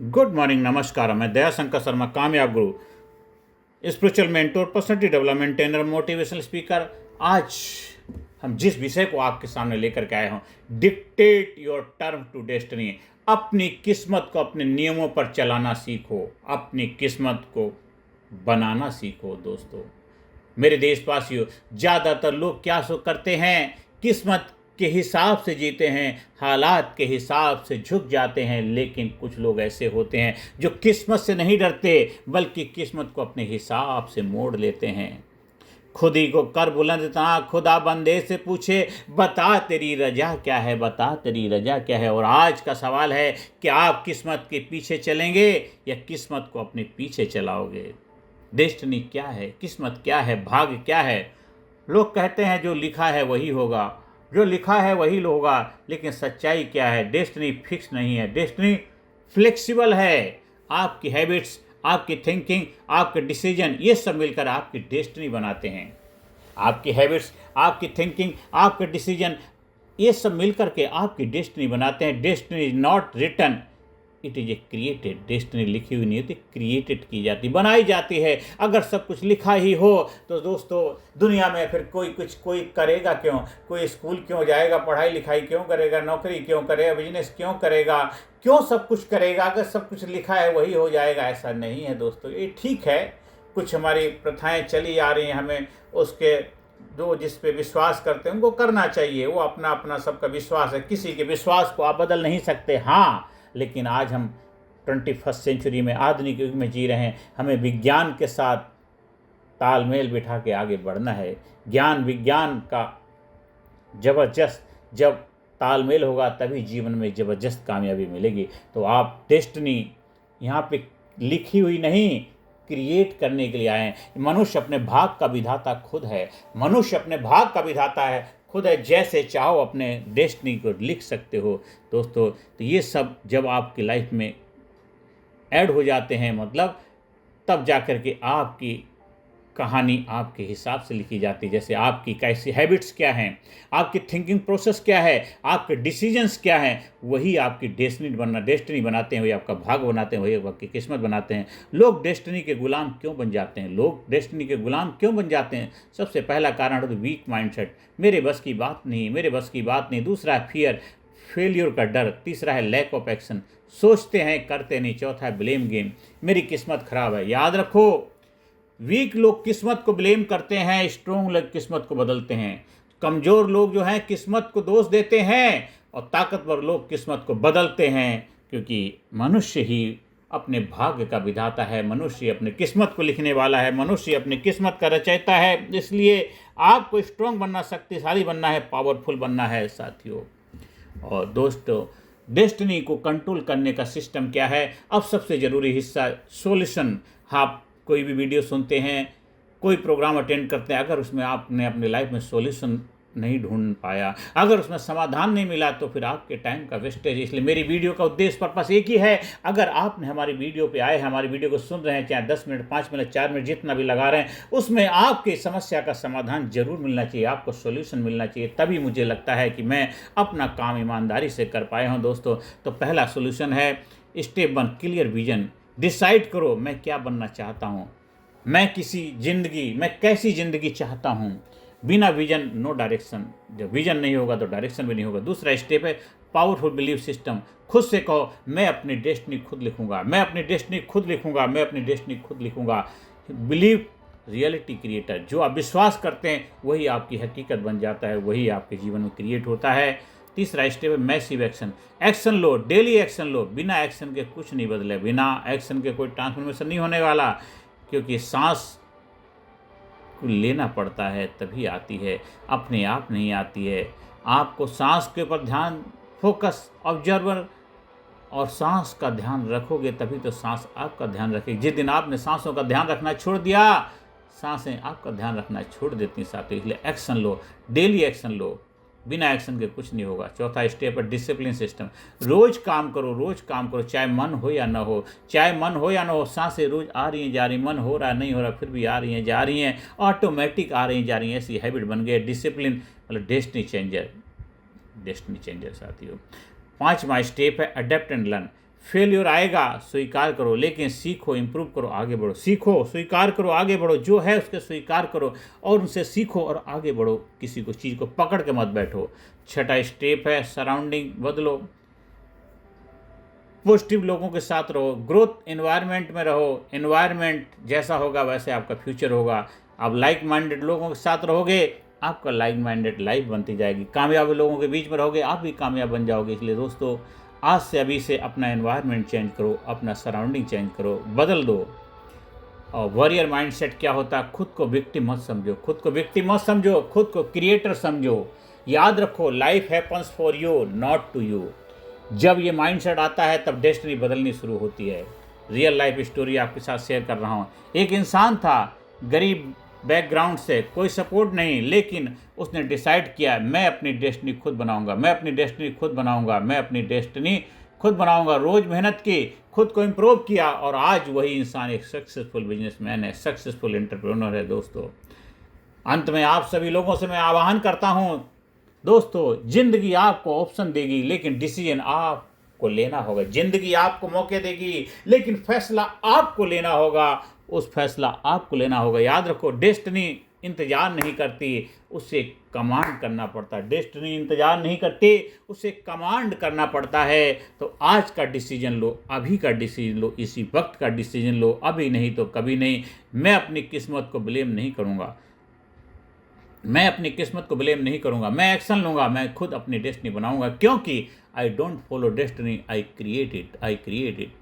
Good morning, नमस्कार। मैं दया शंकर शर्मा, कामयाब गुरु, spiritual mentor, personality development trainer, motivational speaker. आज हम जिस विषय को आपके सामने लेकर के आए हों, dictate your term to destiny. अपनी किस्मत को अपने नियमों पर चलाना सीखो, अपनी किस्मत को बनाना सीखो। दोस्तों, मेरे देशवासियों, ज़्यादातर लोग क्या सो करते हैं, किस्मत के हिसाब से जीते हैं, हालात के हिसाब से झुक जाते हैं। लेकिन कुछ लोग ऐसे होते हैं जो किस्मत से नहीं डरते, बल्कि किस्मत को अपने हिसाब से मोड़ लेते हैं। खुद ही को कर बुलंद ता खुदा बंदे से पूछे, बता तेरी रजा क्या है, बता तेरी रजा क्या है। और आज का सवाल है कि आप किस्मत के पीछे चलेंगे या किस्मत को अपने पीछे चलाओगे। डेस्टिनी क्या है, किस्मत क्या है, भाग्य क्या है। लोग कहते हैं जो लिखा है वही होगा, जो लिखा है वही होगा, लेकिन सच्चाई क्या है? डेस्टिनी फिक्स नहीं है, डेस्टिनी फ्लेक्सिबल है। आपकी हैबिट्स, आपकी थिंकिंग, आपके डिसीजन, ये सब मिलकर आपकी डेस्टिनी बनाते हैं। आपकी हैबिट्स, आपकी थिंकिंग, आपके डिसीजन, ये सब मिलकर के आपकी डेस्टिनी बनाते हैं। Destiny is not written, it is a created. Destiny लिखी हुई नहीं होती, क्रिएटेड की जाती, बनाई जाती है। अगर सब कुछ लिखा ही हो तो दोस्तों, दुनिया में फिर कोई करेगा क्यों? कोई स्कूल क्यों जाएगा, पढ़ाई लिखाई क्यों करेगा, नौकरी क्यों करेगा, बिजनेस क्यों करेगा, क्यों सब कुछ करेगा? अगर सब कुछ लिखा है वही हो जाएगा, ऐसा नहीं है दोस्तों। ये ठीक है, कुछ हमारी प्रथाएं चली आ रही हैं, हमें उसके जो जिस पे विश्वास करते हैं उनको करना चाहिए। वो अपना अपना सबका विश्वास है, किसी के विश्वास को आप बदल नहीं सकते। हाँ, लेकिन आज हम 21st सेंचुरी में, आधुनिक युग में जी रहे हैं। हमें विज्ञान के साथ तालमेल बिठा के आगे बढ़ना है। ज्ञान विज्ञान का ज़बरदस्त जब तालमेल होगा, तभी जीवन में ज़बरदस्त कामयाबी मिलेगी। तो आप डेस्टिनी यहाँ पे लिखी हुई नहीं, क्रिएट करने के लिए आए हैं। मनुष्य अपने भाग का विधाता खुद है, मनुष्य अपने भाग का विधाता है खुद है। जैसे चाहो अपने डेस्टिनी को लिख सकते हो दोस्तों। तो ये सब जब आपकी लाइफ में ऐड हो जाते हैं, मतलब तब जाकर के आपकी कहानी आपके हिसाब से लिखी जाती है। जैसे आपकी कैसी हैबिट्स क्या हैं, आपकी थिंकिंग प्रोसेस क्या है, आपके डिसीजंस क्या हैं, वही आपकी डेस्टिनी बनाते हैं, वही आपका भाग बनाते हैं, वही आपकी किस्मत बनाते हैं। लोग डेस्टिनी के गुलाम क्यों बन जाते हैं? लोग डेस्टिनी के गुलाम क्यों बन जाते हैं? सबसे पहला कारण है वीक माइंडसेट, मेरे बस की बात नहीं, मेरे बस की बात नहीं। दूसरा है फियर, फेलियर का डर। तीसरा है लैक ऑफ एक्शन, सोचते हैं करते नहीं। चौथा है ब्लेम गेम, मेरी किस्मत खराब है। याद रखो, वीक लोग किस्मत को ब्लेम करते हैं, स्ट्रोंग लोग किस्मत को बदलते हैं। कमज़ोर लोग जो हैं किस्मत को दोष देते हैं, और ताकतवर लोग किस्मत को बदलते हैं। क्योंकि मनुष्य ही अपने भाग्य का विधाता है, मनुष्य अपने किस्मत को लिखने वाला है, मनुष्य अपनी किस्मत का रचयिता है। इसलिए आपको स्ट्रोंग बनना, शक्तिशाली बनना है, पावरफुल बनना है साथियों। और दोस्तों, डेस्टिनी को कंट्रोल करने का सिस्टम क्या है? अब सबसे ज़रूरी हिस्सा सॉल्यूशन। आप कोई भी वीडियो सुनते हैं, कोई प्रोग्राम अटेंड करते हैं, अगर उसमें आपने अपनी लाइफ में सॉल्यूशन नहीं ढूंढ पाया, अगर उसमें समाधान नहीं मिला, तो फिर आपके टाइम का वेस्टेज। इसलिए मेरी वीडियो का उद्देश्य, पर्पस एक ही है। अगर आपने हमारी वीडियो पे आए, हमारी वीडियो को सुन रहे हैं, चाहे 10 मिनट, 5 मिनट, 4 मिनट, जितना भी लगा रहे हैं, उसमें आपकी समस्या का समाधान जरूर मिलना चाहिए, आपको सॉल्यूशन मिलना चाहिए। तभी मुझे लगता है कि मैं अपना काम ईमानदारी से कर पाया हूँ दोस्तों। तो पहला सॉल्यूशन है स्टेप 1, क्लियर विजन। डिसाइड करो मैं क्या बनना चाहता हूँ, मैं कैसी ज़िंदगी चाहता हूँ। बिना विजन नो डायरेक्शन, जब विजन नहीं होगा तो डायरेक्शन भी नहीं होगा। दूसरा स्टेप है पावरफुल बिलीफ सिस्टम। खुद से कहो, मैं अपनी डेस्टिनी खुद लिखूंगा, मैं अपनी डेस्टिनी खुद लिखूंगा, मैं अपनी डेस्टिनी खुद लिखूंगा। बिलीव रियलिटी क्रिएटर, जो आप विश्वास करते हैं वही आपकी हकीकत बन जाता है, वही आपके जीवन में क्रिएट होता है। तीसरा स्टेप है मैसिव एक्शन। एक्शन लो, डेली एक्शन लो। बिना एक्शन के कुछ नहीं बदले, बिना एक्शन के कोई ट्रांसफॉर्मेशन नहीं होने वाला। क्योंकि सांस को लेना पड़ता है तभी आती है, अपने आप नहीं आती है। आपको सांस के ऊपर ध्यान, फोकस, ऑब्जर्वर और सांस का ध्यान रखोगे, तभी तो सांस आपका ध्यान रखेगी। जिस दिन आपने सांसों का ध्यान रखना छोड़ दिया, सांसें आपका ध्यान रखना छोड़ देती साथियों। इसलिए एक्शन लो, डेली एक्शन लो, बिना एक्शन के कुछ नहीं होगा। चौथा स्टेप है डिसिप्लिन सिस्टम। रोज काम करो, चाहे मन हो या ना हो, सांसें रोज आ रही हैं जा रही, मन हो रहा नहीं हो रहा, फिर भी आ रही हैं जा रही हैं, ऑटोमेटिक आ रही हैं जा रही हैं। ऐसी हैबिट बन गई। डिसिप्लिन मतलब डेस्टिनी चेंजर साथियों। 5वां स्टेप है अडेप्ट एंड लर्न। फेल्योर आएगा, स्वीकार करो, लेकिन सीखो, इम्प्रूव करो, आगे बढ़ो। सीखो, स्वीकार करो, आगे बढ़ो, जो है उसके स्वीकार करो और उनसे सीखो और आगे बढ़ो। किसी को चीज़ को पकड़ के मत बैठो। छठा स्टेप है सराउंडिंग बदलो, पॉजिटिव लोगों के साथ रहो, ग्रोथ एनवायरनमेंट में रहो। एनवायरनमेंट जैसा होगा वैसे आपका फ्यूचर होगा। आप लाइक माइंडेड लोगों के साथ रहोगे, आपका लाइक माइंडेड लाइफ बनती जाएगी। कामयाब लोगों के बीच में रहोगे, आप भी कामयाब बन जाओगे। इसलिए दोस्तों, आज से अभी से अपना एनवायरनमेंट चेंज करो, अपना सराउंडिंग चेंज करो, बदल दो। और वॉरियर माइंडसेट क्या होता है? खुद को विक्टिम मत समझो, खुद को विक्टिम मत समझो, खुद को क्रिएटर समझो। याद रखो, life happens for you, not to you. जब ये माइंडसेट आता है तब डेस्टिनी बदलनी शुरू होती है। रियल लाइफ स्टोरी आपके साथ शेयर कर रहा हूँ। एक इंसान था, गरीब बैकग्राउंड से, कोई सपोर्ट नहीं, लेकिन उसने डिसाइड किया मैं अपनी डेस्टिनी खुद बनाऊंगा, मैं अपनी डेस्टिनी खुद बनाऊंगा, मैं अपनी डेस्टिनी खुद बनाऊंगा। रोज़ मेहनत की, खुद को इम्प्रूव किया और आज वही इंसान एक सक्सेसफुल बिजनेसमैन है, सक्सेसफुल एंटरप्रेन्योर है। दोस्तों, अंत में आप सभी लोगों से मैं आह्वान करता हूँ, दोस्तों, जिंदगी आपको ऑप्शन देगी लेकिन डिसीजन आपको लेना होगा। जिंदगी आपको मौके देगी लेकिन फैसला आपको लेना होगा। उस फैसला आपको लेना होगा। याद रखो, डेस्टिनी इंतज़ार नहीं करती, उससे कमांड करना पड़ता है। डेस्टिनी इंतज़ार नहीं करती, उसे कमांड करना पड़ता है। तो आज का डिसीजन लो, अभी का डिसीजन लो, इसी वक्त का डिसीजन लो, अभी नहीं तो कभी नहीं। मैं अपनी किस्मत को ब्लेम नहीं करूँगा, मैं अपनी किस्मत को ब्लेम नहीं करूंगा, मैं एक्शन लूंगा, मैं खुद अपनी डेस्टिनी बनाऊंगा, क्योंकि I don't follow destiny, I create it, I create it.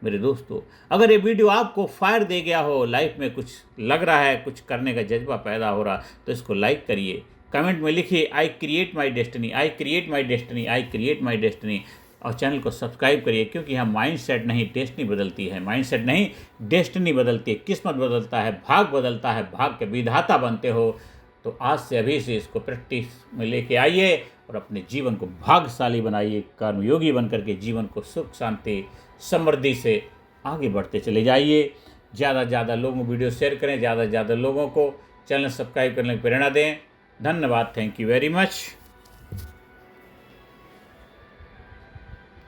मेरे दोस्तों, अगर ये वीडियो आपको फायर दे गया हो, लाइफ में कुछ लग रहा है, कुछ करने का जज्बा पैदा हो रहा, तो इसको लाइक करिए, कमेंट में लिखिए I create my destiny, I create my destiny, I create my destiny. और चैनल को सब्सक्राइब करिए, क्योंकि हम माइंडसेट नहीं, डेस्टिनी बदलती है। माइंडसेट नहीं, डेस्टिनी बदलती है, किस्मत बदलता है, भाग बदलता है, भाग के विधाता बनते हो। तो आज से अभी से इसको प्रैक्टिस में लेके आइए और अपने जीवन को भाग्यशाली बनाइए। कर्मयोगी बन करके जीवन को सुख शांति समृद्धि से आगे बढ़ते चले जाइए। ज़्यादा से ज़्यादा लोगों को वीडियो शेयर करें, ज़्यादा से ज़्यादा लोगों को चैनल सब्सक्राइब करने की प्रेरणा दें। धन्यवाद, थैंक यू वेरी मच।